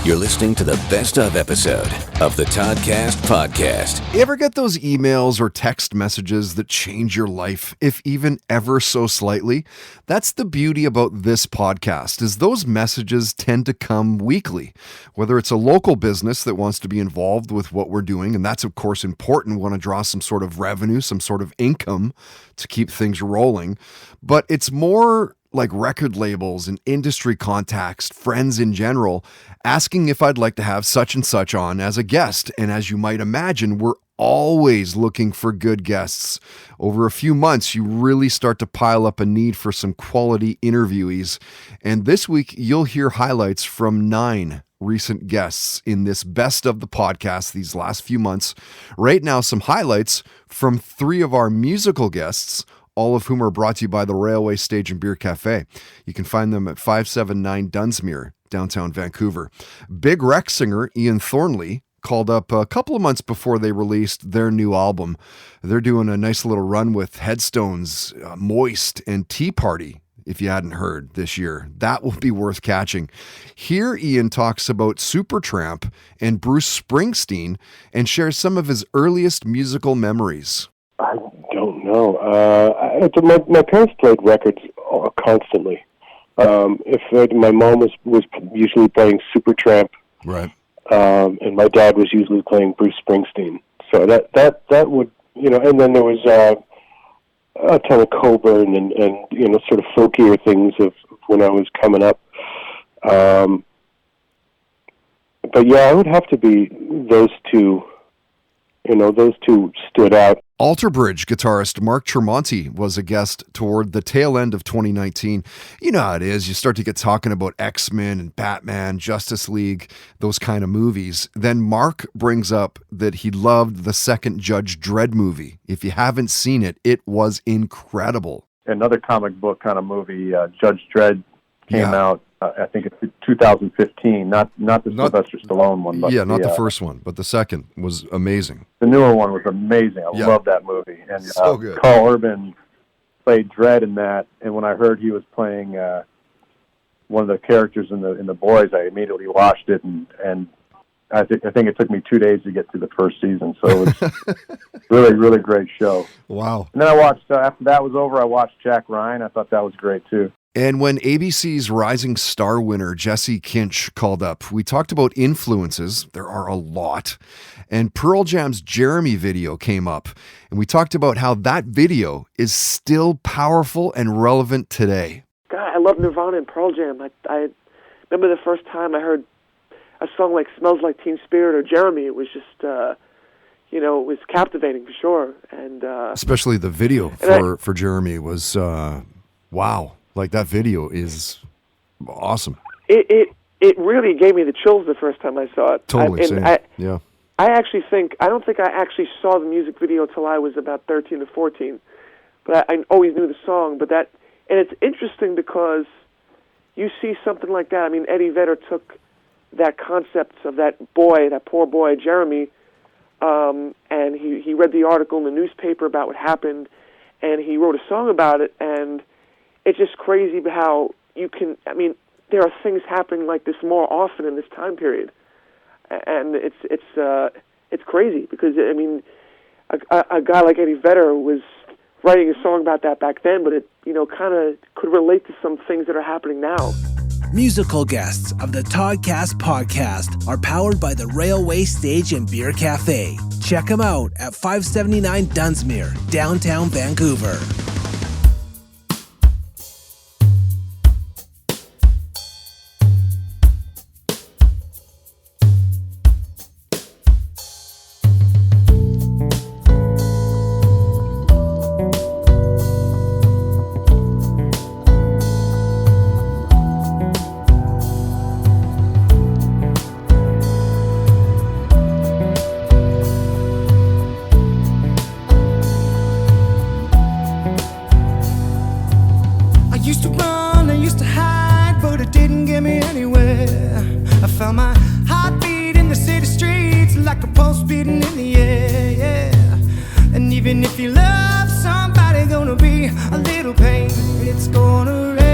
You're listening to the best of episode of the Toddcast podcast. You ever get those emails or text messages that change your life, if even ever so slightly? That's the beauty about this podcast, is those messages tend to come weekly. Whether it's a local business that wants to be involved with what we're doing, and that's of course important, we want to draw some sort of revenue, some sort of income to keep things rolling. But it's more like record labels and industry contacts, friends in general, asking if I'd like to have such and such on as a guest. And as you might imagine, we're always looking for good guests. Over a few months, you really start to pile up a need for some quality interviewees. And this week, you'll hear highlights from 9 recent guests in this best of the podcast these last few months. Right now, some highlights from 3 of our musical guests, all of whom are brought to you by the Railway Stage and Beer Cafe. You can find them at 579 Dunsmuir, downtown Vancouver. Big Rec singer Ian Thornley called up a couple of months before they released their new album. They're doing a nice little run with Headstones, Moist, and Tea Party. If you hadn't heard this year, that will be worth catching. Here, Ian talks about Supertramp and Bruce Springsteen and shares some of his earliest musical memories. I don't know. My parents played records constantly. My mom was usually playing Supertramp, right, and my dad was usually playing Bruce Springsteen. So that would, and then there was a ton of Coburn and sort of folkier things of when I was coming up. But yeah, it would have to be those two. Those two stood out. Alter Bridge guitarist Mark Tremonti was a guest toward the tail end of 2019. You know how it is. You start to get talking about X-Men and Batman, Justice League, those kind of movies. Then Mark brings up that he loved the second Judge Dredd movie. If you haven't seen it, it was incredible. Another comic book kind of movie, Judge Dredd, came out. I think it's 2015, not the Sylvester Stallone one. But not the first one, but the second was amazing. The newer one was amazing. I love that movie. And so good. Carl Urban played Dredd in that, and when I heard he was playing one of the characters in the Boys, I immediately watched it, and I think it took me 2 days to get through the first season. So it was really, really great show. Wow. And then I watched, after that was over, I watched Jack Ryan. I thought that was great too. And when ABC's Rising Star winner Jesse Kinch called up, we talked about influences. There are a lot. And Pearl Jam's Jeremy video came up. And we talked about how that video is still powerful and relevant today. God, I love Nirvana and Pearl Jam. I remember the first time I heard a song like Smells Like Teen Spirit or Jeremy. It was just, it was captivating for sure. And especially the video for Jeremy was, wow. Like, that video is awesome. It really gave me the chills the first time I saw it. Totally, same. I don't think I actually saw the music video till I was about 13 or 14. But I always knew the song. And it's interesting because you see something like that. I mean, Eddie Vedder took that concept of that poor boy, Jeremy, and he read the article in the newspaper about what happened, and he wrote a song about it, and it's just crazy how there are things happening like this more often in this time period, and it's crazy because a guy like Eddie Vedder was writing a song about that back then, but it kind of could relate to some things that are happening now. Musical guests of the Toddcast podcast are powered by the Railway Stage and Beer Cafe. Check them out at 579 Dunsmuir, downtown Vancouver. It's gonna rain.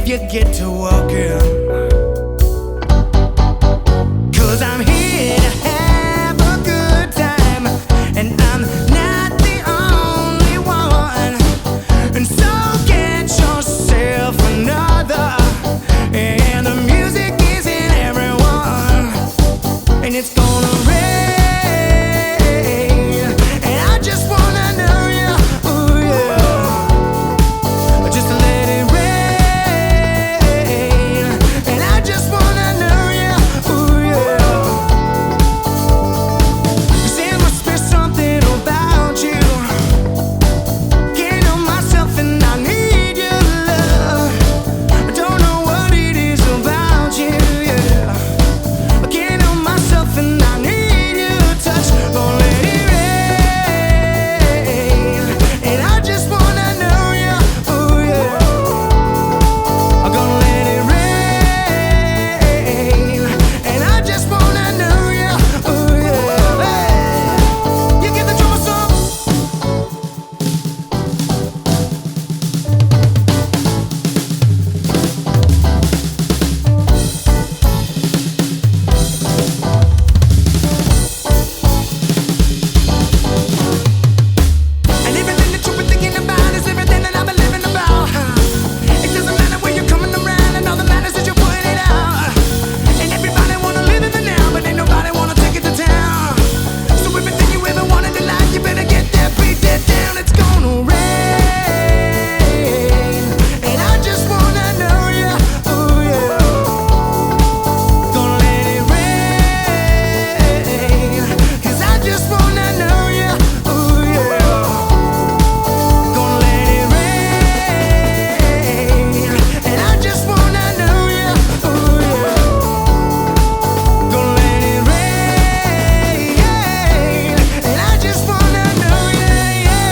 if you get to walking. 'Cause I'm here to have a good time, and I'm not the only one. And so get yourself another, and the music is in everyone, and it's gonna rain, and I just wanna know you, ooh yeah, just let it rain, and I just wanna know you, ooh yeah. 'Cause there must be something about you. Can't know myself and I need your love. I don't know what it is about you, yeah. I can't know myself and I need your touch. Gonna let it rain, and I just wanna know you, ooh yeah. I'm gonna let it rain, and I just wanna know you, ooh yeah. You get the drummer some. And everything that you've been thinking about is everything that I've been living about. It doesn't matter where you're coming around, and all that matters is you're putting it out. And everybody wanna live in the now, but ain't nobody wanna take it to town. So everything you ever wanted in life, you better get that, beat that down. It's gonna rain, and I just wanna know you, ooh yeah. Gonna let it rain, 'cause I just wanna know you, ooh yeah. Gonna let it rain, and I just wanna know you, ooh yeah. Gonna let it rain, and I just wanna know you, yeah.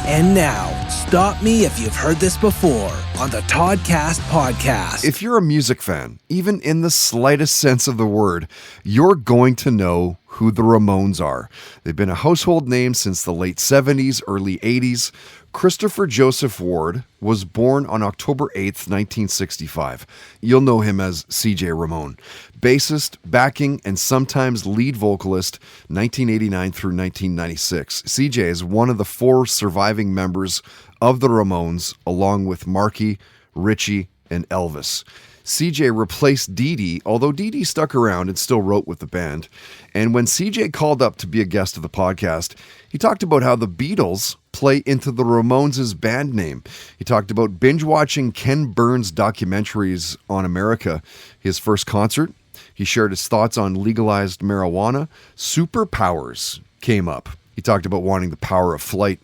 And now, stop me if you've heard this before on the Toddcast podcast. If you're a music fan, even in the slightest sense of the word, you're going to know who the Ramones are. They've been a household name since the late 70s, early 80s. Christopher Joseph Ward was born on October 8th, 1965. You'll know him as CJ Ramone. Bassist, backing, and sometimes lead vocalist, 1989 through 1996. CJ is one of the 4 surviving members of the Ramones, along with Marky, Richie, and Elvis. CJ replaced Dee Dee, although Dee Dee stuck around and still wrote with the band. And when CJ called up to be a guest of the podcast, he talked about how the Beatles play into the Ramones' band name. He talked about binge-watching Ken Burns documentaries on America, his first concert. He shared his thoughts on legalized marijuana. Superpowers came up. He talked about wanting the power of flight.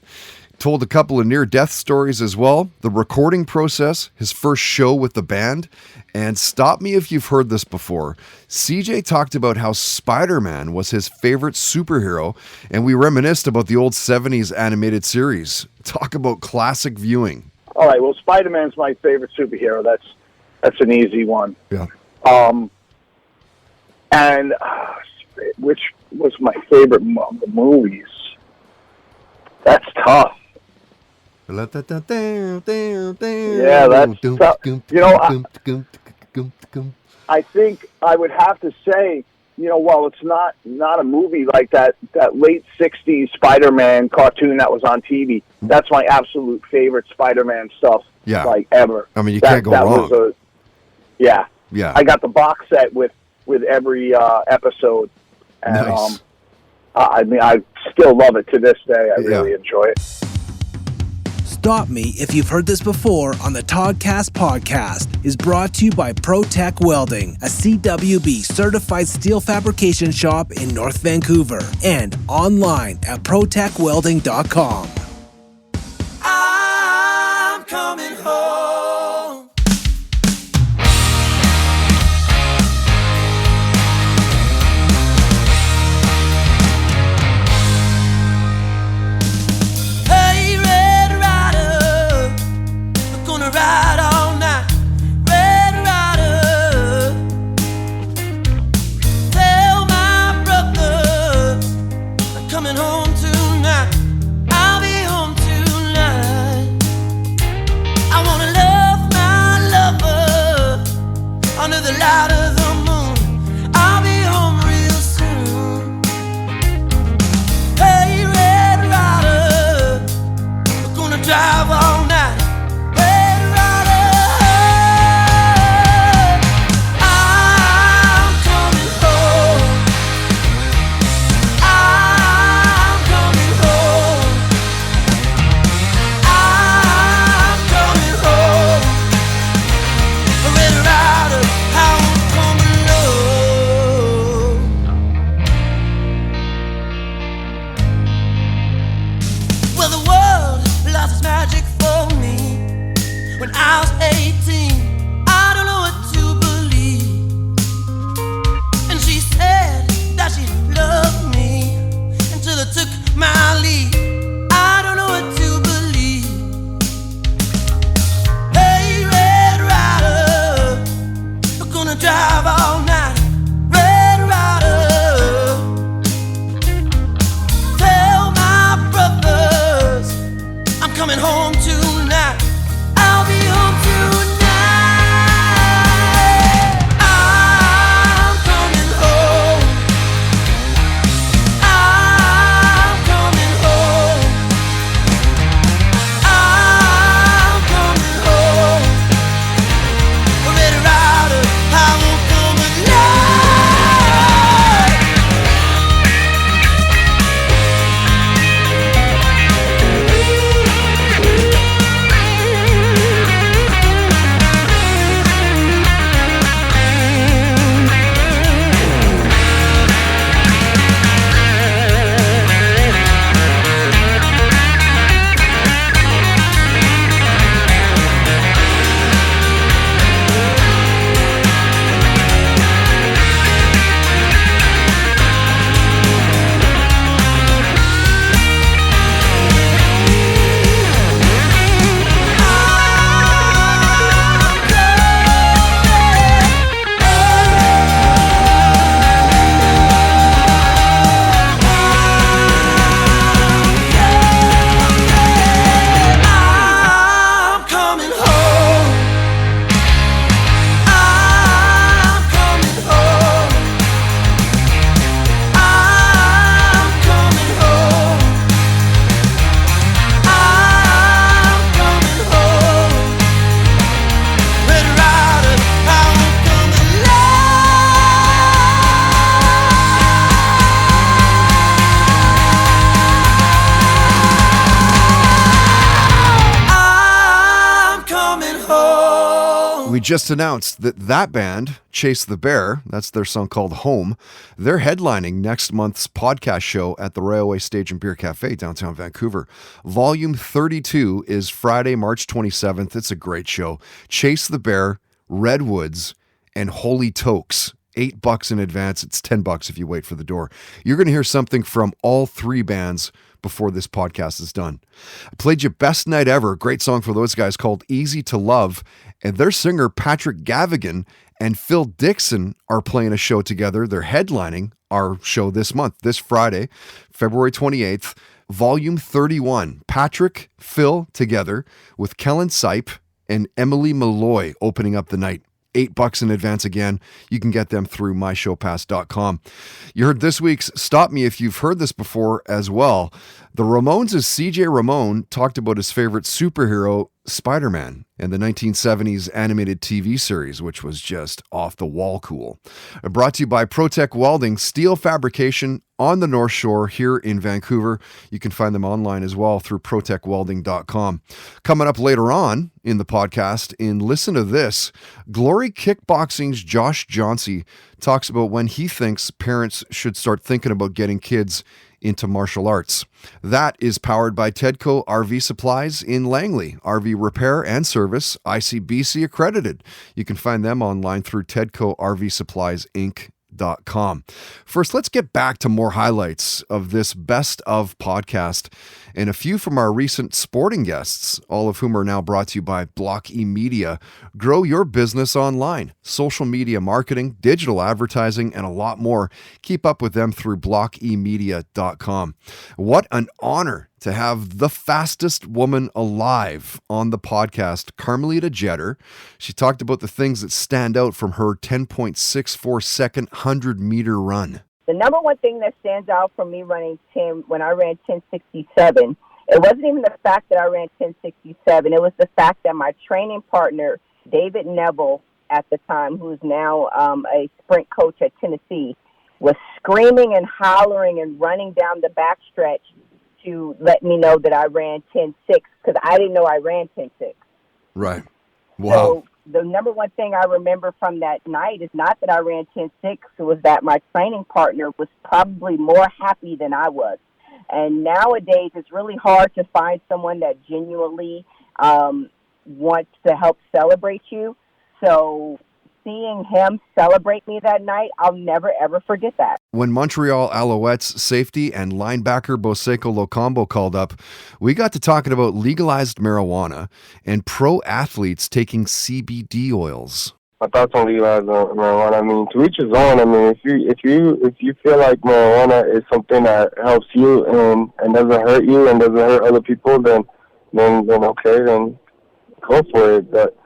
Told a couple of near-death stories as well, the recording process, his first show with the band, and stop me if you've heard this before. CJ talked about how Spider-Man was his favorite superhero, and we reminisced about the old 70s animated series. Talk about classic viewing. All right, well, Spider-Man's my favorite superhero. That's an easy one. Yeah. And which was my favorite of the movies? That's tough. Yeah, that's tough. You know, I think I would have to say, you know, well, it's not a movie like that late 60s Spider-Man cartoon that was on TV. That's my absolute favorite Spider-Man stuff, like, ever. I mean, you can't go wrong. Yeah. Yeah. I got the box set with every episode. And, nice. I mean, I still love it to this day. I really enjoy it. Stop Me If You've Heard This Before on the Toddcast podcast is brought to you by ProTech Welding, a CWB certified steel fabrication shop in North Vancouver, and online at protechwelding.com. I'm coming home. Hey, Red Rider, we're gonna ride all night. Red Rider, tell my brother I'm coming home tonight. I'll be home tonight. when I was 18. I don't know what to believe. And she said that she loved me until I took my leave. I don't know what to believe. Hey, Red Rider, we're gonna drive all night. Red Rider, tell my brothers I'm coming home tonight. I'll be home tonight. I'm coming home. I'm coming home. I'm coming home. Red Rider, I won't come alive. I'm coming home. I'm coming home. I'm coming home. I'm coming home. Red Rider, I won't come alive. I'm coming home. We just announced that band, Chase the Bear, that's their song called Home, they're headlining next month's podcast show at the Railway Stage and Beer Cafe, downtown Vancouver. Volume 32 is Friday, March 27th. It's a great show. Chase the Bear, Redwoods, and Holy Tokes. $8 in advance. It's $10 if you wait for the door. You're going to hear something from all three bands before this podcast is done. I played you Best Night Ever, great song for those guys called Easy to Love, and their singer Patrick Gavigan and Phil Dixon are playing a show together. They're headlining our show this month, this Friday, February 28th, Volume 31. Patrick, Phil together with Kellen Sipe and Emily Malloy opening up the night. $8 in advance again. You can get them through myshowpass.com. You heard this week's Stop Me If You've Heard This Before as well. The Ramones' CJ Ramone talked about his favorite superhero, Spider-Man, and the 1970s animated TV series, which was just off the wall cool. Brought to you by ProTech Welding, steel fabrication on the North Shore here in Vancouver. You can find them online as well through protechwelding.com. Coming up later on in the podcast, in Listen to This, Glory Kickboxing's Josh Johnsey talks about when he thinks parents should start thinking about getting kids into martial arts. That is powered by Tedco RV Supplies in Langley. RV repair and service, ICBC accredited. You can find them online through Tedco RV Supplies Inc.com. First, let's get back to more highlights of this Best of podcast and a few from our recent sporting guests, all of whom are now brought to you by Block E Media. Grow your business online, social media marketing, digital advertising, and a lot more. Keep up with them through blockemedia.com. What an honor to have the fastest woman alive on the podcast, Carmelita Jeter. She talked about the things that stand out from her 10.64 second 100-meter run. The number one thing that stands out from me running 10, when I ran 1067, it wasn't even the fact that I ran 1067. It was the fact that my training partner, David Neville, at the time, who's now a sprint coach at Tennessee, was screaming and hollering and running down the backstretch to let me know that I ran 10.6 because I didn't know I ran 10.6. Right. Wow. So the number one thing I remember from that night is not that I ran 10.6, it was that my training partner was probably more happy than I was. And nowadays, it's really hard to find someone that genuinely wants to help celebrate you. So seeing him celebrate me that night, I'll never, ever forget that. When Montreal Alouettes safety and linebacker Boseko Lokombo called up, we got to talking about legalized marijuana and pro athletes taking CBD oils. My thoughts on legalized marijuana. I mean, to each his own. I mean, if you feel like marijuana is something that helps you and doesn't hurt you and doesn't hurt other people, then okay, then go for it. But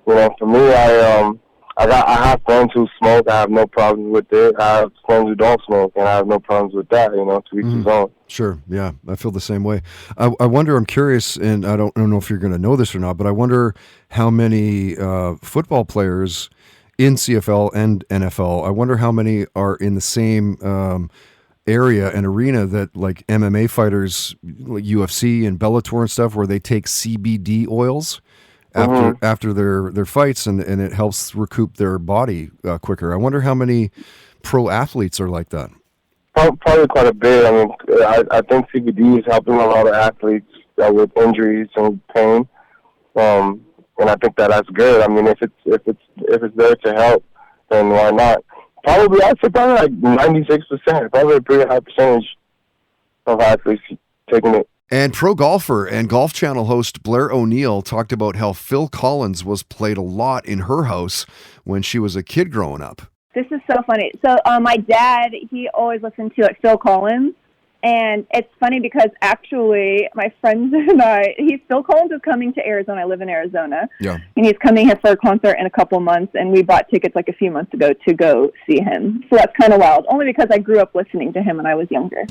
for me, I have friends who smoke. I have no problems with it. I have friends who don't smoke, and I have no problems with that. To each his own. Sure, yeah, I feel the same way. I wonder. I'm curious, and I don't know if you're going to know this or not, but I wonder how many football players in CFL and NFL. I wonder how many are in the same area and arena that like MMA fighters, like UFC and Bellator and stuff, where they take CBD oils after their fights, and it helps recoup their body quicker. I wonder how many pro athletes are like that. Probably quite a bit. I mean, I think CBD is helping a lot of athletes with injuries and pain, and I think that's good. I mean, if it's there to help, then why not? I'd say probably like 96%, probably a pretty high percentage of athletes taking it. And pro golfer and Golf Channel host Blair O'Neill talked about how Phil Collins was played a lot in her house when she was a kid growing up. This is so funny. So my dad, he always listened to Phil Collins. And it's funny because actually my friends and Phil Collins is coming to Arizona. I live in Arizona. Yeah. And he's coming here for a concert in a couple months. And we bought tickets like a few months ago to go see him. So that's kind of wild, only because I grew up listening to him when I was younger.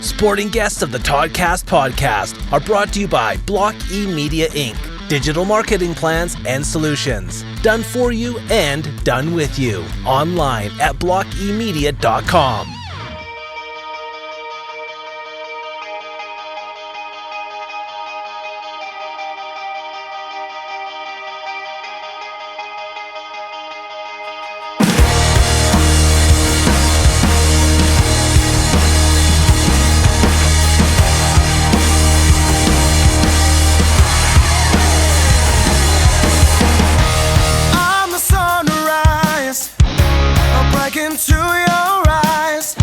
Sporting guests of the Toddcast podcast are brought to you by Block E Media Inc. Digital marketing plans and solutions. Done for you and done with you. Online at blockemedia.com. I'm the sunrise, I'll break into your eyes.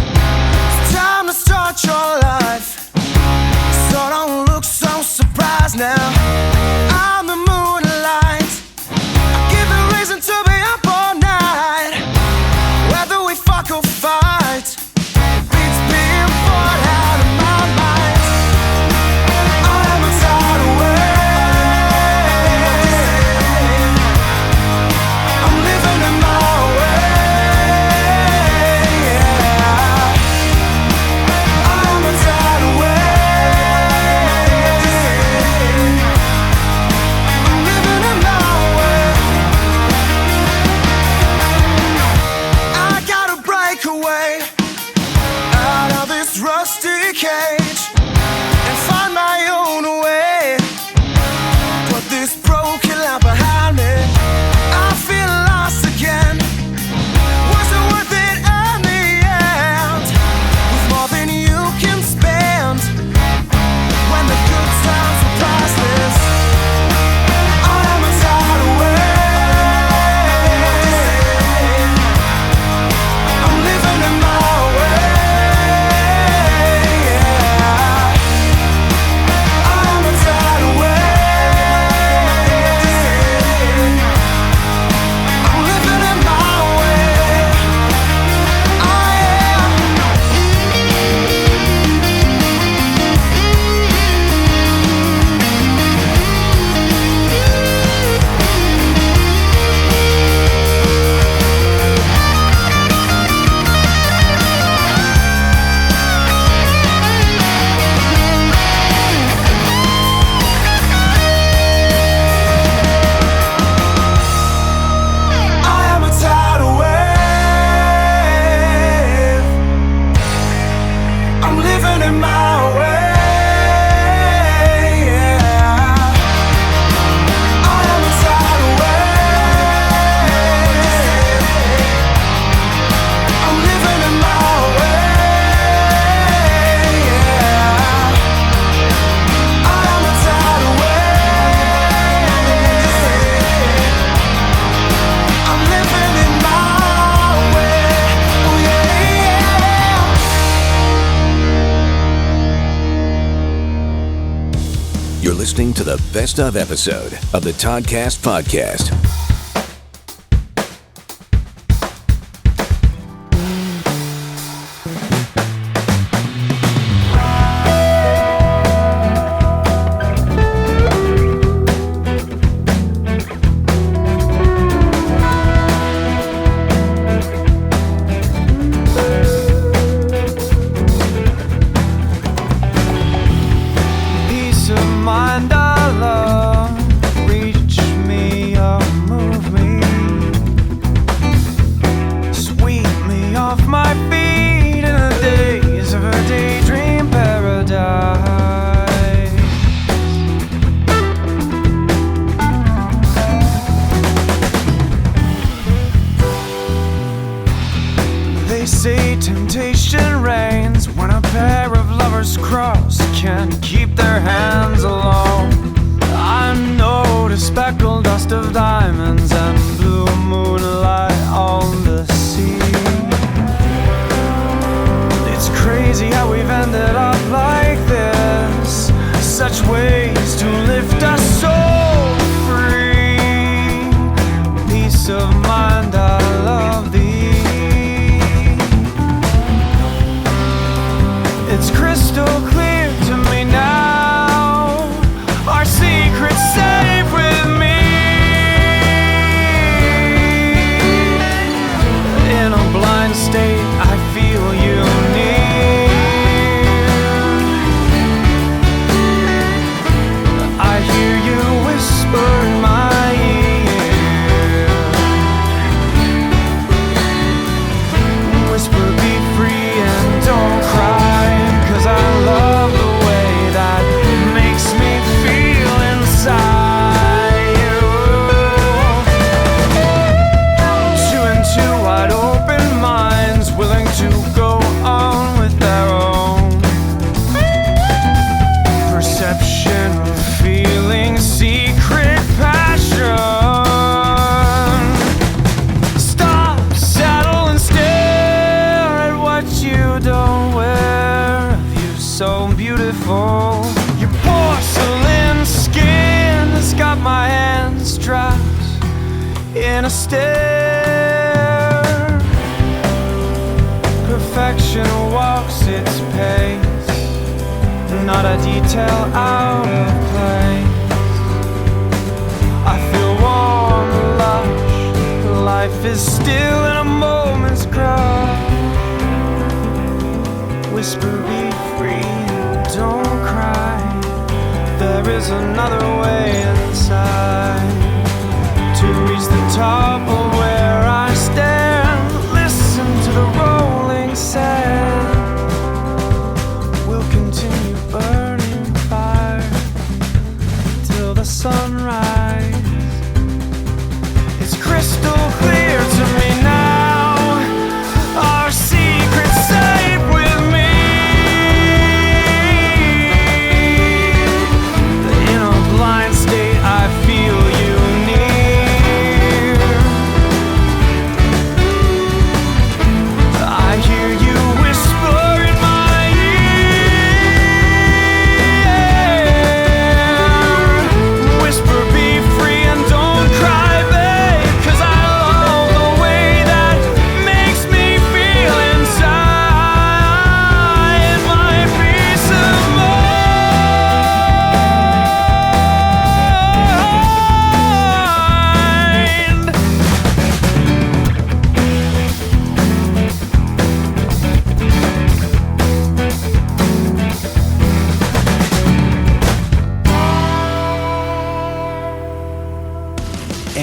You're listening to the best of episode of the Toddcast podcast.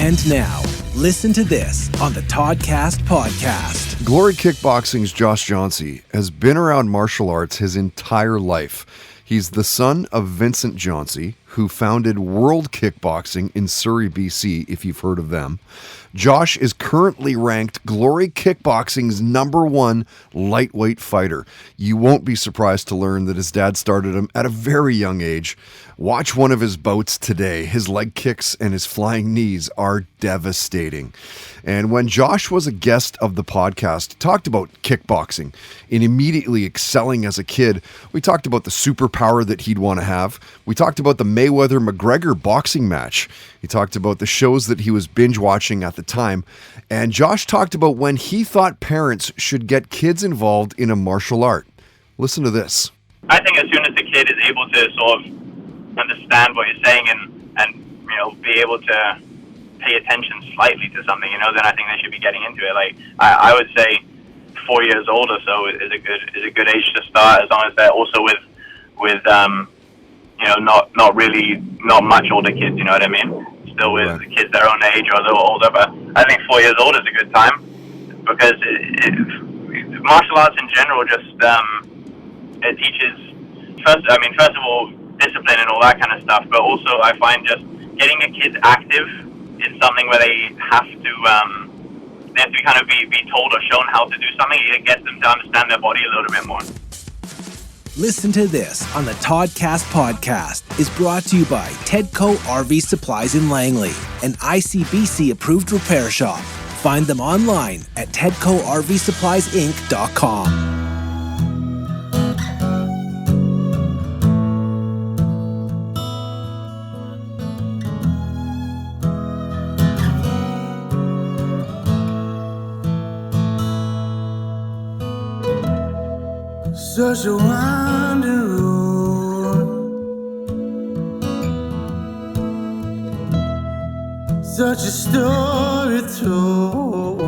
And now, listen to this on the Toddcast podcast. Glory Kickboxing's Josh Jauncey has been around martial arts his entire life. He's the son of Vincent Jauncey, who founded World Kickboxing in Surrey, BC, if you've heard of them. Josh is currently ranked Glory Kickboxing's #1 lightweight fighter. You won't be surprised to learn that his dad started him at a very young age. Watch one of his bouts today. His leg kicks and his flying knees are devastating. And when Josh was a guest of the podcast, he talked about kickboxing and immediately excelling as a kid. We talked about the superpower that he'd want to have. We talked about the Mayweather-McGregor boxing match. He talked about the shows that he was binge watching at the time. And Josh talked about when he thought parents should get kids involved in a martial art. Listen to this. I think as soon as the kid is able to sort of understand what you're saying and you know, be able to pay attention slightly to something, you know, then I think they should be getting into it. Like I would say 4 years old or so is a good age to start, as long as they're also with you know, not much older kids, you know what I mean? Still with kids their own age or a little older, but I think 4 years old is a good time, because martial arts in general just it teaches first of all discipline and all that kind of stuff, but also I find just getting a kid active in something where they have to kind of be told or shown how to do something. It gets them to understand their body a little bit more. Listen to this on the Toddcast podcast is brought to you by Tedco RV Supplies in Langley, an ICBC approved repair shop. Find them online at TedcoRVSuppliesInc.com. Such a winding road, such a story told,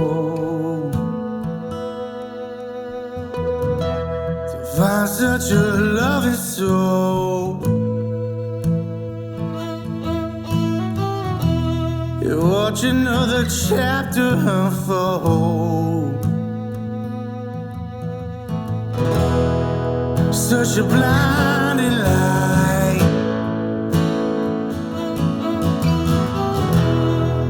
to find such a loving soul. You watch another chapter unfold. Such a blinding light,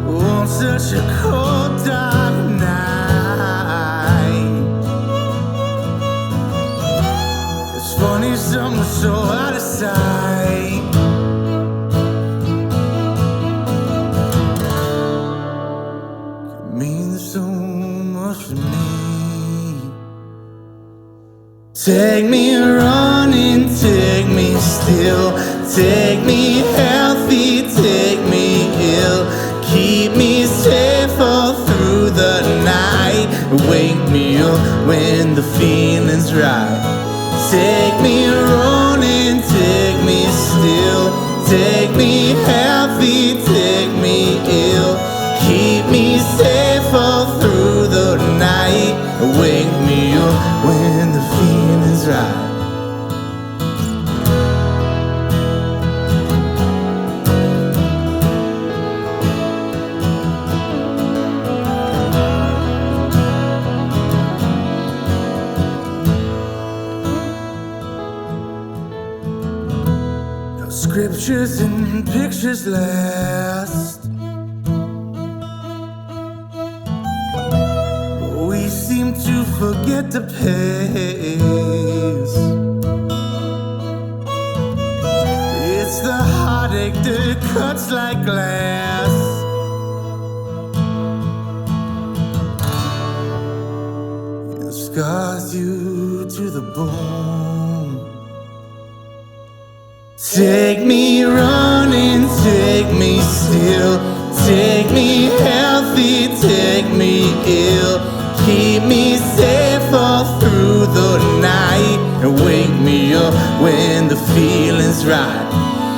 on such a cold dark night. It's funny, something so out of sight. It means so much to me. Take me running, take me still, take me healthy, take me ill, keep me safe all through the night, wake me up when the feeling's right. Take me running, take me still, take me healthy, take me ill, keep me safe all through the night, wake me up when the feeling's right. No scriptures and pictures last. We seem to forget the pace. It's the heartache that cuts like glass. It scars you to the bone. Take me running, take me still, take me healthy, take me ill, keep me safe all through the night, and wake me up when the feeling's right.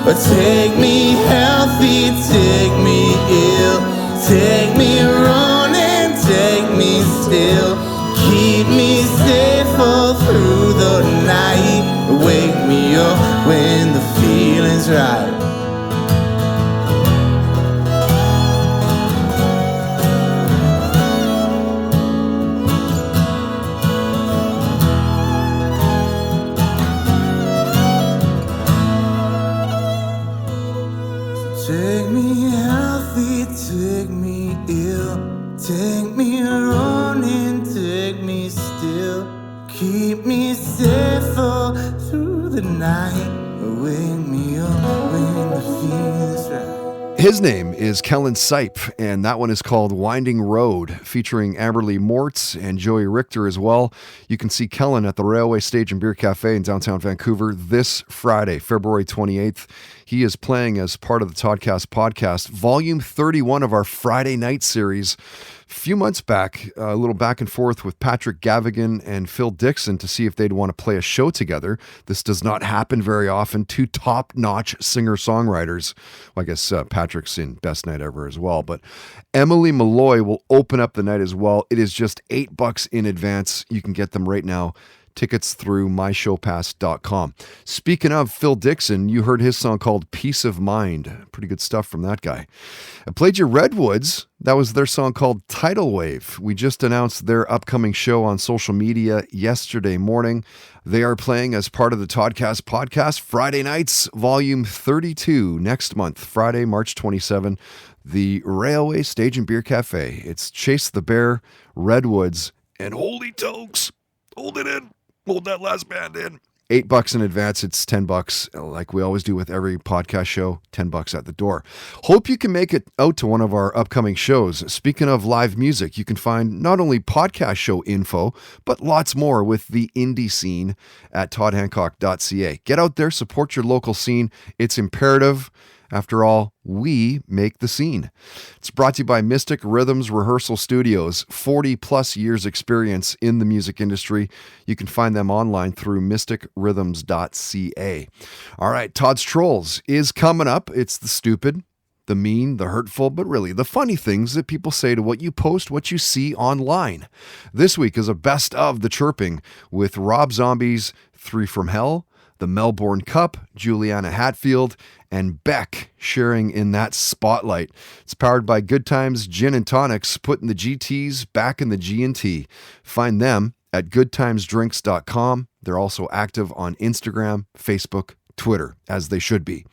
But take me healthy, take me ill, take me running, take me still, keep me safe all through the night, and wake me up when the feeling's right. Take me healthy, take me ill, take me running, take me still, keep me safe all through the night, wake me up when the feeling's right. His name is Kellen Sipe, and that one is called Winding Road, featuring Amberly Mortz and Joey Richter as well. You can see Kellen at the Railway Stage and Beer Cafe in downtown Vancouver this Friday, February 28th. He is playing as part of the Toddcast podcast, volume 31 of our Friday night series. A few months back, a little back and forth with Patrick Gavigan and Phil Dixon to see if they'd want to play a show together. This does not happen very often. Two top-notch singer-songwriters. Well, I guess Patrick's in Best Night Ever as well, but Emily Malloy will open up the night as well. It is just $8 in advance. You can get them right now. Tickets through myshowpass.com. Speaking of Phil Dixon, you heard his song called Peace of Mind. Pretty good stuff from that guy. I played you Redwoods. That was their song called Tidal Wave. We just announced their upcoming show on social media yesterday morning. They are playing as part of the Toddcast podcast Friday nights, volume 32 next month, Friday, March 27, the Railway Stage and Beer Cafe. It's Chase the Bear, Redwoods, and Holy Tokes. Hold it in. Hold that last band in. $8 in advance. It's $10, like we always do with every podcast show. $10 at the door. Hope you can make it out to one of our upcoming shows. Speaking of live music, you can find not only podcast show info, but lots more with the indie scene at toddhancock.ca. Get out there, support your local scene. It's imperative. After all, we make the scene. It's brought to you by Mystic Rhythms Rehearsal Studios, 40 plus years experience in the music industry. You can find them online through mysticrhythms.ca. All right, Todd's Trolls is coming up. It's the stupid, the mean, the hurtful, but really the funny things that people say to what you post, what you see online. This week is a best of the chirping with Rob Zombie's Three from Hell, the Melbourne Cup, Juliana Hatfield, and Beck sharing in that spotlight. It's powered by Good Times Gin and Tonics, putting the GTs back in the G&T. Find them at goodtimesdrinks.com. They're also active on Instagram, Facebook, Twitter, as they should be.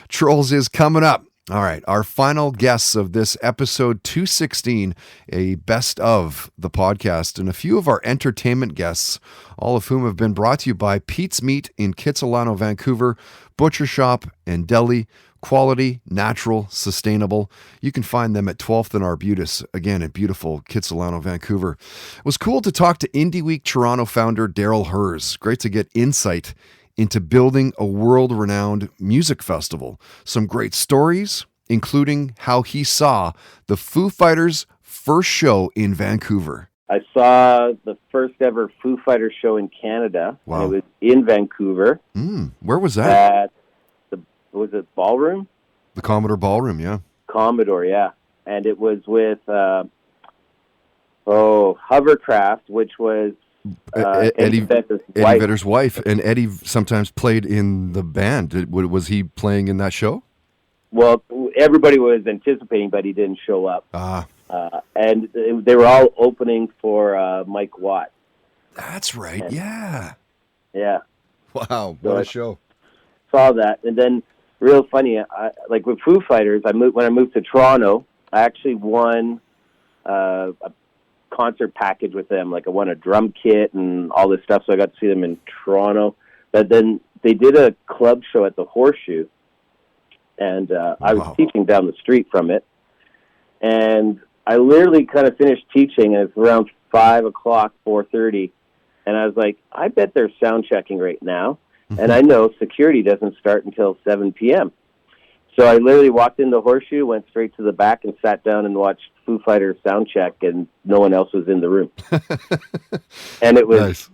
Trolls is coming up. All right, our final guests of this episode 216, a best of the podcast, and a few of our entertainment guests, all of whom have been brought to you by Pete's Meat in Kitsilano, Vancouver, Butcher Shop and Deli, quality, natural, sustainable. You can find them at 12th and Arbutus, again at beautiful Kitsilano, Vancouver. It was cool to talk to Indie Week Toronto founder Daryl Hers. Great to get insight into building a world-renowned music festival. Some great stories, including how he saw the Foo Fighters' first show in Vancouver. I saw the first ever Foo Fighters show in Canada. Wow. And it was in Vancouver. Where was that? Was it Ballroom? The Commodore Ballroom, yeah. Commodore, yeah. And it was with, Hovercraft, which was Eddie Vedder's wife, and Eddie sometimes played in the band. Was he playing in that show? Well, everybody was anticipating, but he didn't show up. And they were all opening for Mike Watt. That's right, yeah. Yeah. Wow, what a show. Saw that, and then real funny, like with Foo Fighters, when I moved to Toronto, I actually won a concert package with them. Like I won a drum kit and all this stuff, so I got to see them in Toronto. But then they did a club show at the Horseshoe, and I was teaching down the street from it. And I literally kind of finished teaching, and it's around 5 o'clock, 4:30, and I was like, I bet they're sound checking right now. And I know security doesn't start until 7 p.m. So I literally walked in the Horseshoe, went straight to the back, and sat down and watched Foo Fighters sound check, and no one else was in the room. And it was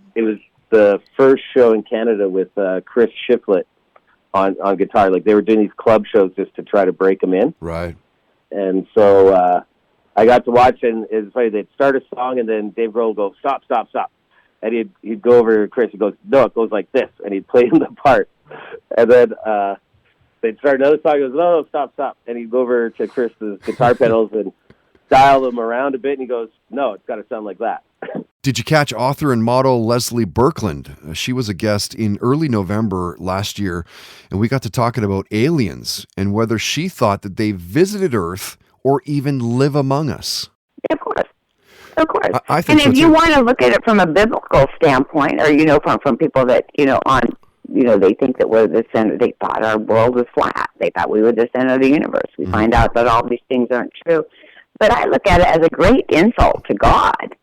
the first show in Canada with Chris Shiflett on guitar. Like they were doing these club shows just to try to break them in. Right. And so I got to watch, and it's funny. They'd start a song, and then Dave Grohl would go, stop, stop, stop. And he'd go over to Chris and goes, no, it goes like this. And he'd play in the part. And then they'd start another song. He goes, no, stop, stop. And he'd go over to Chris's guitar pedals and dial them around a bit. And he goes, no, it's got to sound like that. Did you catch author and model Leslie Berkland? She was a guest in early November last year, and we got to talking about aliens and whether she thought that they visited Earth or even live among us. Of course. Of course. I think and if so you too. want to look at it from a biblical standpoint, or, from people that, on they think that we're the center. They thought our world was flat. They thought we were the center of the universe. We find out that all these things aren't true. But I look at it as a great insult to God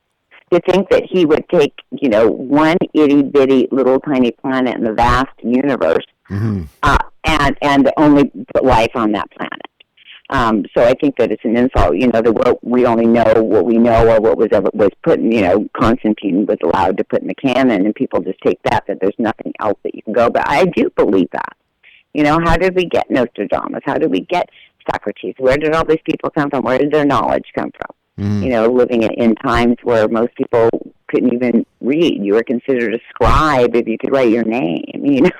to think that he would take, one itty-bitty little tiny planet in the vast universe and only put life on that planet. So I think that it's an insult, that we only know what we know or what was put in, Constantine was allowed to put in the canon, and people just take that there's nothing else that you can go. But I do believe that. How did we get Nostradamus? How did we get Socrates? Where did all these people come from? Where did their knowledge come from? Living in times where most people couldn't even read. You were considered a scribe if you could write your name,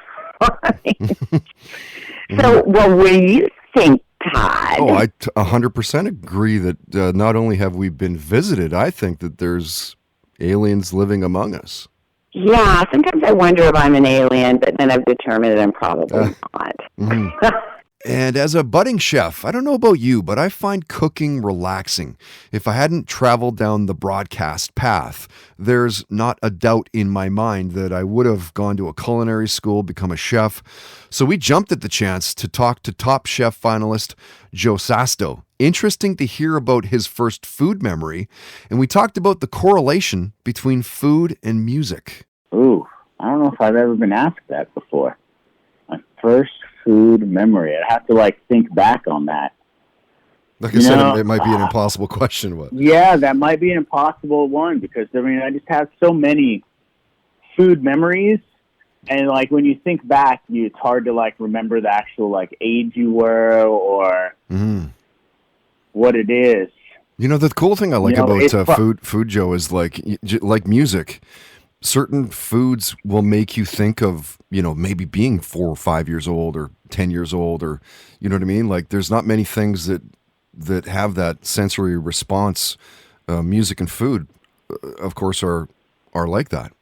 So, what do you think, Todd? Oh, I 100% agree that not only have we been visited, I think that there's aliens living among us. Yeah, sometimes I wonder if I'm an alien, but then I've determined that I'm probably not. And as a budding chef, I don't know about you, but I find cooking relaxing. If I hadn't traveled down the broadcast path, there's not a doubt in my mind that I would have gone to a culinary school, become a chef. So we jumped at the chance to talk to Top Chef finalist Joe Sasto. Interesting to hear about his first food memory, and we talked about the correlation between food and music. Ooh, I don't know if I've ever been asked that before. My first food memory. I'd have to think back on that. Like I said, it might be an impossible question. What? Yeah, that might be an impossible one because I just have so many food memories, and when you think back, it's hard to remember the actual age you were or what it is. The cool thing I like about food, Joe, is like music. Certain foods will make you think of, maybe being 4 or 5 years old or 10 years old, or, you know what I mean? There's not many things that have that sensory response. Music and food, of course, are like that.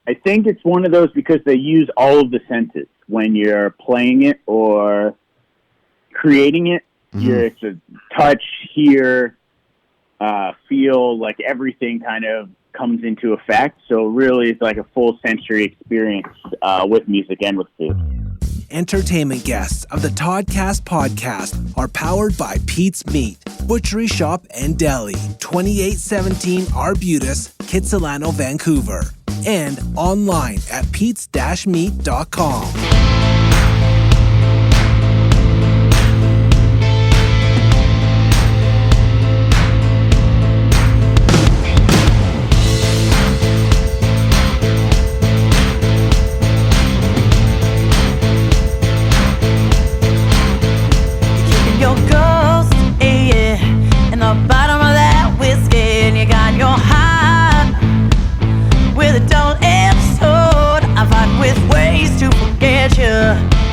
I think it's one of those because they use all of the senses when you're playing it or creating it. It's a touch, hear, feel, everything kind of comes into effect. So really it's a full sensory experience with music and with food. Entertainment guests of the Toddcast podcast are powered by Pete's Meat, Butchery Shop and Deli, 2817 Arbutus, Kitsilano, Vancouver, and online at petes-meat.com.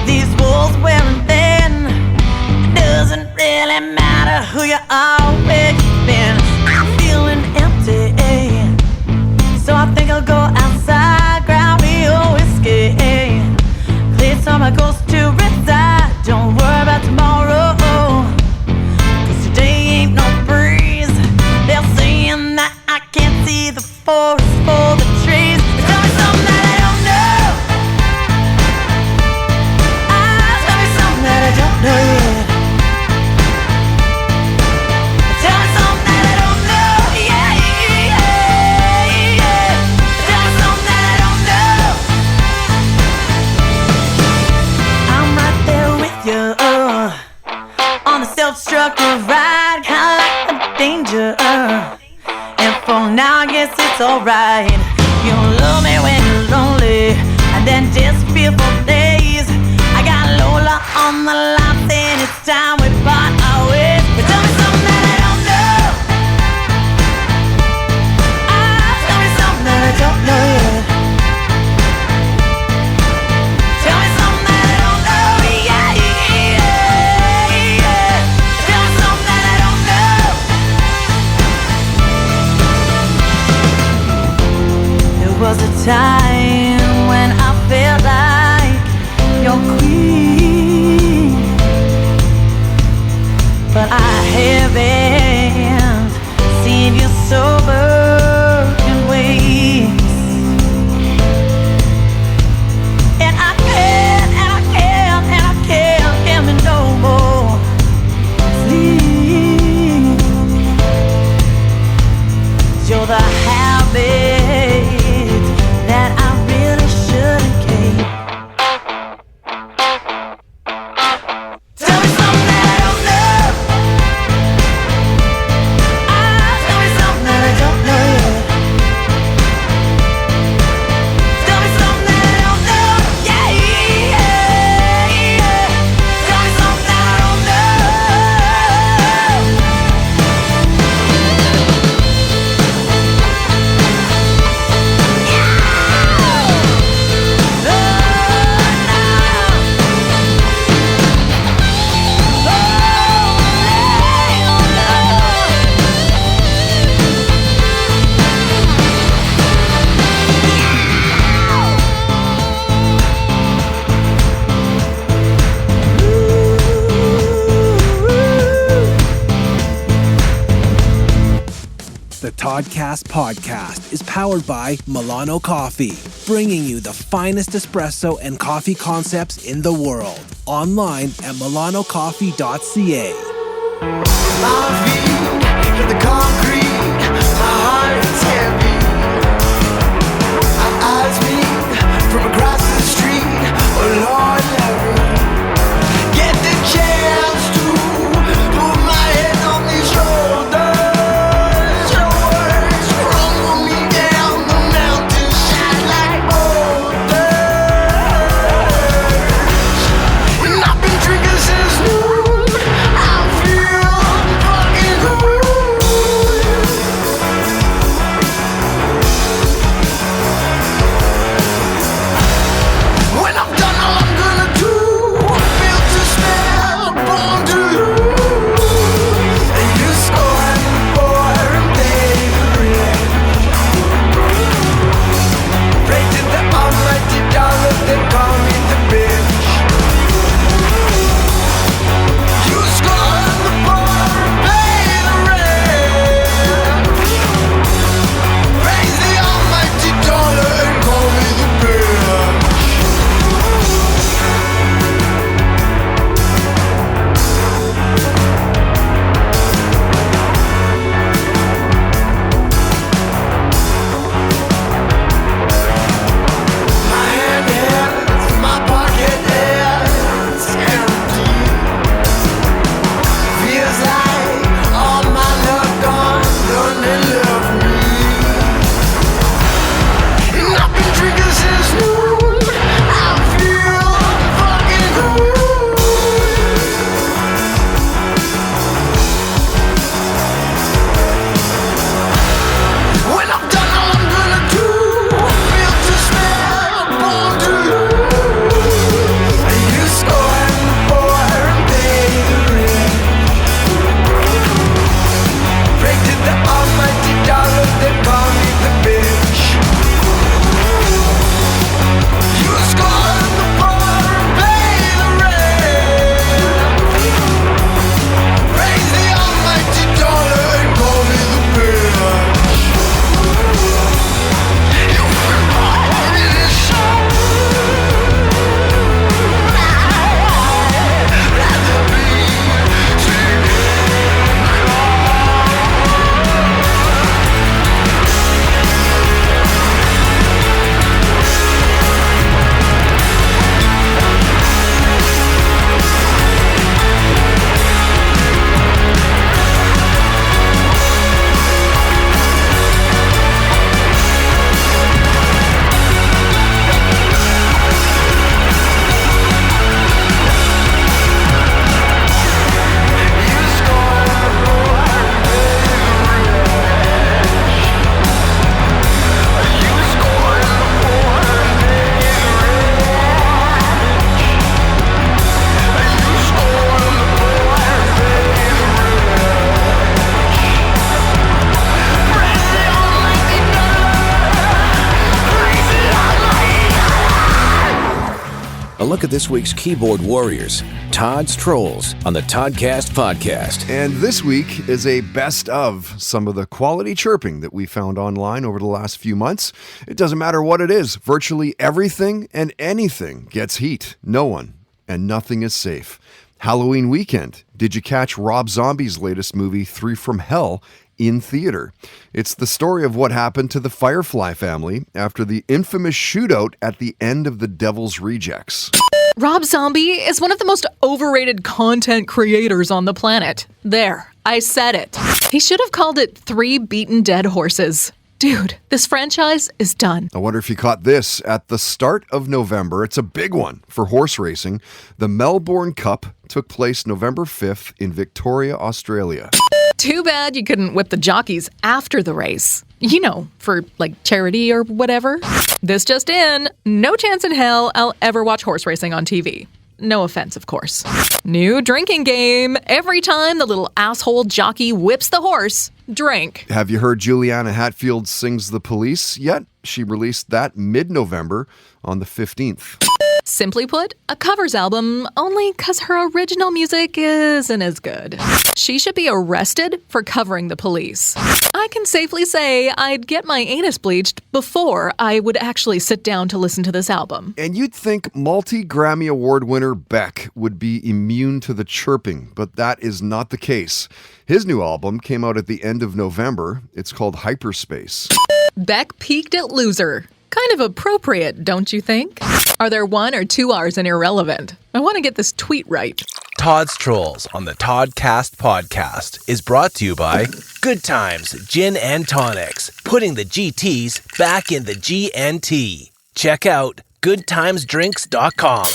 These walls wearing thin. It doesn't really matter who you are, where you've been. I'm feeling empty, so I think I'll go outside, grab me a whiskey, clear some of my ghosts to reside. Don't worry about tomorrow, 'cause today ain't no breeze. They're saying that I can't see the forest for the trees. Tell me something that I don't know. That I don't know yet. Tell me something that I don't know. Yeah, yeah, yeah. Tell me something that I don't know. I'm right there with you on the self-destructive ride, kinda like the danger. And for now, I guess it's alright. You'll love me when you're lonely, and then disappear for days. I got Lola on the line, saying it's time we part our ways. But tell me something that I don't know. Tell me something that I don't know yet. Tell me something that I don't know. Yeah, yeah, yeah. Tell me something that I don't know. There was a time when I felt like your queen. Toddcast podcast is powered by Milano Coffee, bringing you the finest espresso and coffee concepts in the world. Online at milanocoffee.ca. My feet hit the concrete, my heart's heavy. My eyes meet from across the street. Oh Lord, let me get the chance to put my head on these shoulders. Your words rumble me down the mountainside like boulders. And I've been drinking since noon. I feel fucking good. When I'm done, all I'm gonna do, built to spell, born to lose. And you scorn the boy and favorite. Pray to the almighty dollar, then call me the bitch. You scorn the boy and pay the rent. Praise the almighty dollar and call me the bitch. My hand hurts, my pocket is empty. Feels like all my love gone, none that love me. And I've been drinking since noon. I feel fucking good. When I'm done, all I'm gonna do, built to spell, born to lose. And you scorn the boy and pay the rent. Pray to the almighty dollar, then call me the bitch. You scorn the boy and pay the rent. Praise the almighty dollar and call me the bitch. A look at this week's keyboard warriors, Todd's Trolls, on the Toddcast podcast. And this week is a best of some of the quality chirping that we found online over the last few months. It doesn't matter what it is, virtually everything and anything gets heat. No one and nothing is safe. Halloween weekend. Did you catch Rob Zombie's latest movie, 3 from Hell, in theater? It's the story of what happened to the Firefly family after the infamous shootout at the end of The Devil's Rejects. Rob Zombie is one of the most overrated content creators on the planet. There, I said it. He should have called it 3 Beaten Dead Horses. Dude, this franchise is done. I wonder if you caught this. At the start of November, it's a big one for horse racing. The Melbourne Cup took place November 5th in Victoria, Australia. Too bad you couldn't whip the jockeys after the race. You know, for like charity or whatever. This just in, no chance in hell I'll ever watch horse racing on TV. No offense, of course. New drinking game. Every time the little asshole jockey whips the horse, drink. Have you heard Juliana Hatfield sings The Police yet? She released that mid-November on the 15th. Simply put, a covers album only because her original music isn't as good. She should be arrested for covering the police. I can safely say I'd get my anus bleached before I would actually sit down to listen to this album. And you'd think multi-Grammy Award winner Beck would be immune to the chirping, but that is not the case. His new album came out at the end of November. It's called Hyperspace. Beck peaked at loser. Kind of appropriate, don't you think? Are there 1 or 2 R's in irrelevant? I want to get this tweet right. Todd's Trolls on the Toddcast podcast is brought to you by Good Times Gin and Tonics, putting the GTs back in the GNT. Check out goodtimesdrinks.com.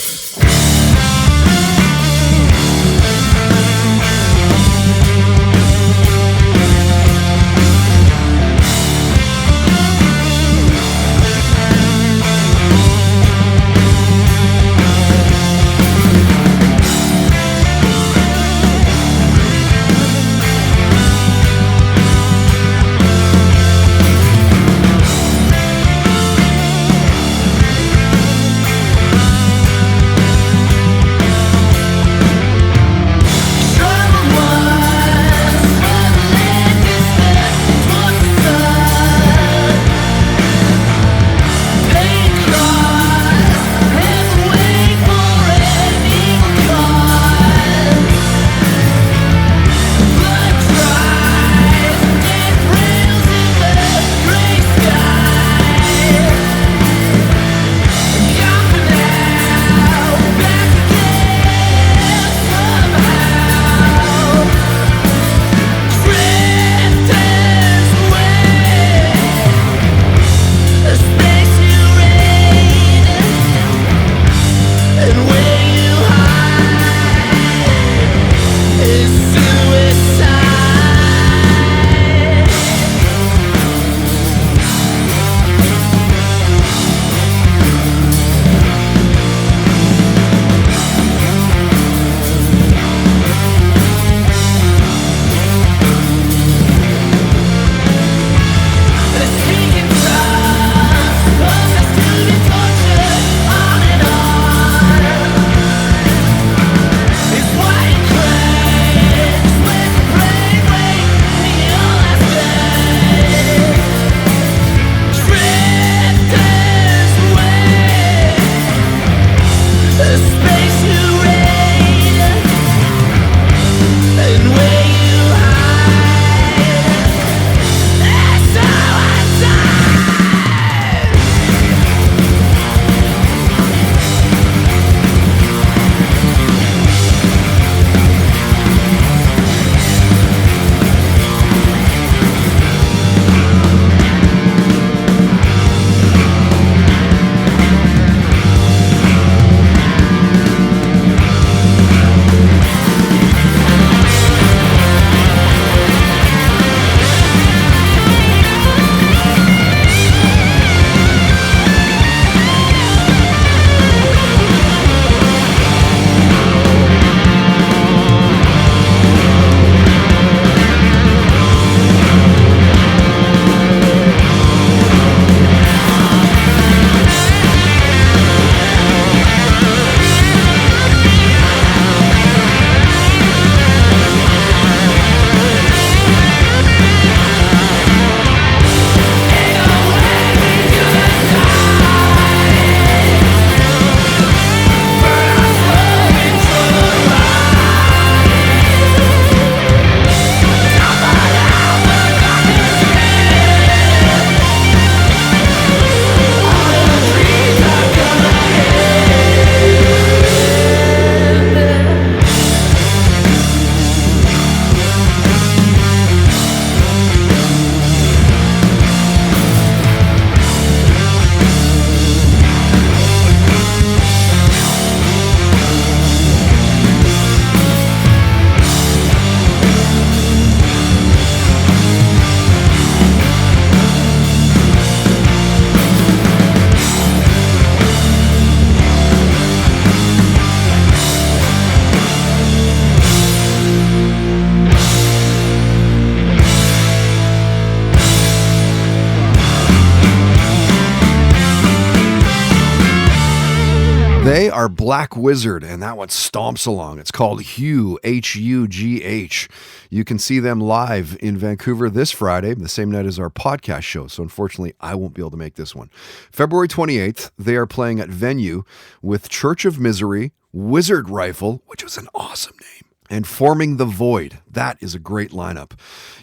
Black Wizard, and that one stomps along. It's called Hugh, H-U-G-H. You can see them live in Vancouver this Friday, the same night as our podcast show. So unfortunately, I won't be able to make this one. February 28th, they are playing at Venue with Church of Misery, Wizard Rifle, which was an awesome name, and Forming the Void. That is a great lineup.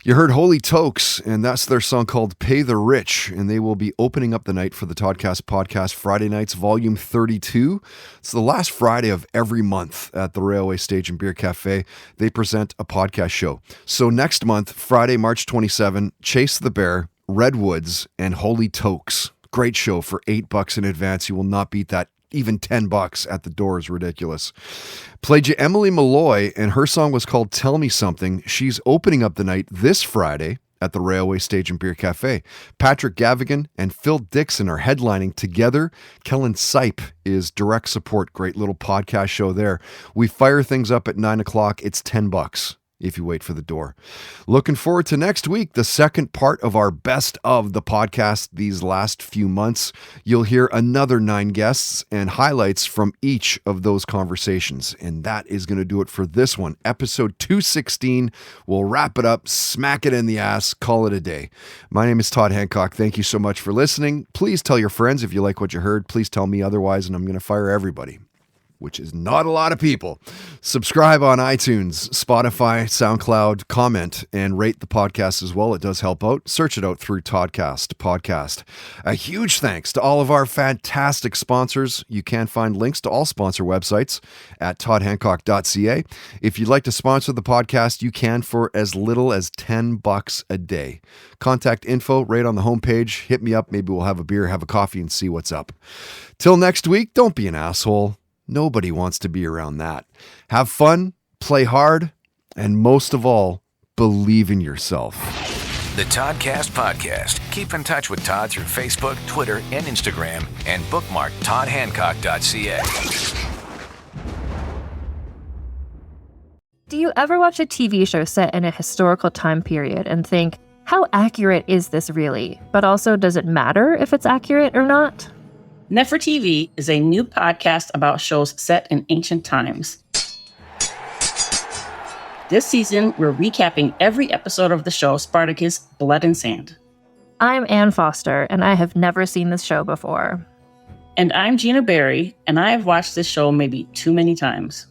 You heard Holy Tokes, and that's their song called Pay the Rich, and they will be opening up the night for the Toddcast Podcast Friday Nights Volume 32. It's the last Friday of every month at the Railway Stage and Beer Cafe. They present a podcast show. So next month, Friday, March 27, Chase the Bear, Redwoods, and Holy Tokes. Great show for $8 in advance. You will not beat that. Even $10 at the door is ridiculous. Played you Emily Malloy, and her song was called Tell Me Something. She's opening up the night this Friday at the Railway Stage and Beer Cafe. Patrick Gavigan and Phil Dixon are headlining together. Kellen Sipe is direct support. Great little podcast show there. We fire things up at 9 o'clock. It's $10 if you wait for the door. Looking forward to next week, the second part of our best of the podcast these last few months. You'll hear another 9 guests and highlights from each of those conversations. And that is going to do it for this one. Episode 216. We'll wrap it up, smack it in the ass, call it a day. My name is Todd Hancock. Thank you so much for listening. Please tell your friends if you like what you heard. Please tell me otherwise, and I'm going to fire everybody, which is not a lot of people. Subscribe on iTunes, Spotify, SoundCloud, comment, and rate the podcast as well. It does help out. Search it out through Toddcast Podcast. A huge thanks to all of our fantastic sponsors. You can find links to all sponsor websites at toddhancock.ca. If you'd like to sponsor the podcast, you can for as little as $10 a day. Contact info right on the homepage. Hit me up. Maybe we'll have a beer, have a coffee, and see what's up. Till next week, don't be an asshole. Nobody wants to be around that. Have fun, play hard, and most of all, believe in yourself. The Toddcast Podcast. Keep in touch with Todd through Facebook, Twitter, and Instagram, and bookmark toddhancock.ca. Do you ever watch a TV show set in a historical time period and think, how accurate is this really? But also, does it matter if it's accurate or not? Nefer TV is a new podcast about shows set in ancient times. This season, we're recapping every episode of the show Spartacus, Blood and Sand. I'm Ann Foster, and I have never seen this show before. And I'm Gina Berry, and I have watched this show maybe too many times.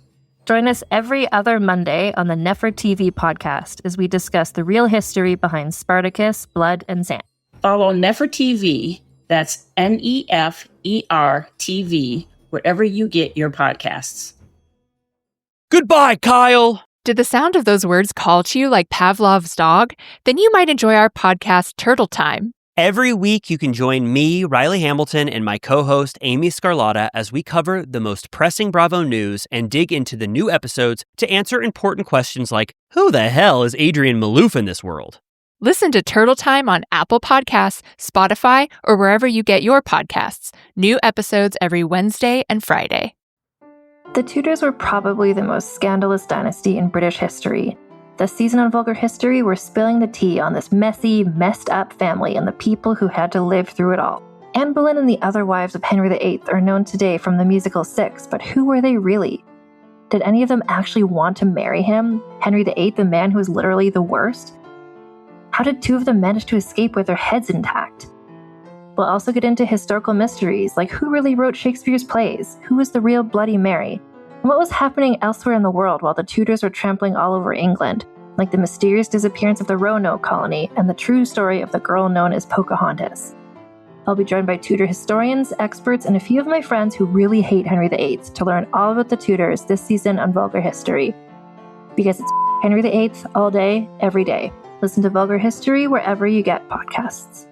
Join us every other Monday on the Nefer TV podcast as we discuss the real history behind Spartacus, Blood and Sand. Follow Nefer TV, that's Nefer TV, wherever you get your podcasts. Goodbye, Kyle! Did the sound of those words call to you like Pavlov's dog? Then you might enjoy our podcast, Turtle Time. Every week, you can join me, Riley Hamilton, and my co-host, Amy Scarlotta, as we cover the most pressing Bravo news and dig into the new episodes to answer important questions like, who the hell is Adrian Malouf in this world? Listen to Turtle Time on Apple Podcasts, Spotify, or wherever you get your podcasts. New episodes every Wednesday and Friday. The Tudors were probably the most scandalous dynasty in British history. This season on Vulgar History, we're spilling the tea on this messy, messed up family and the people who had to live through it all. Anne Boleyn and the other wives of Henry VIII are known today from the musical Six, but who were they really? Did any of them actually want to marry him? Henry VIII, the man who was literally the worst? How did 2 of them manage to escape with their heads intact? We'll also get into historical mysteries, like who really wrote Shakespeare's plays, who was the real Bloody Mary, and what was happening elsewhere in the world while the Tudors were trampling all over England, like the mysterious disappearance of the Roanoke colony and the true story of the girl known as Pocahontas. I'll be joined by Tudor historians, experts, and a few of my friends who really hate Henry VIII to learn all about the Tudors this season on Vulgar History. Because it's Henry VIII all day, every day. Listen to Vulgar History wherever you get podcasts.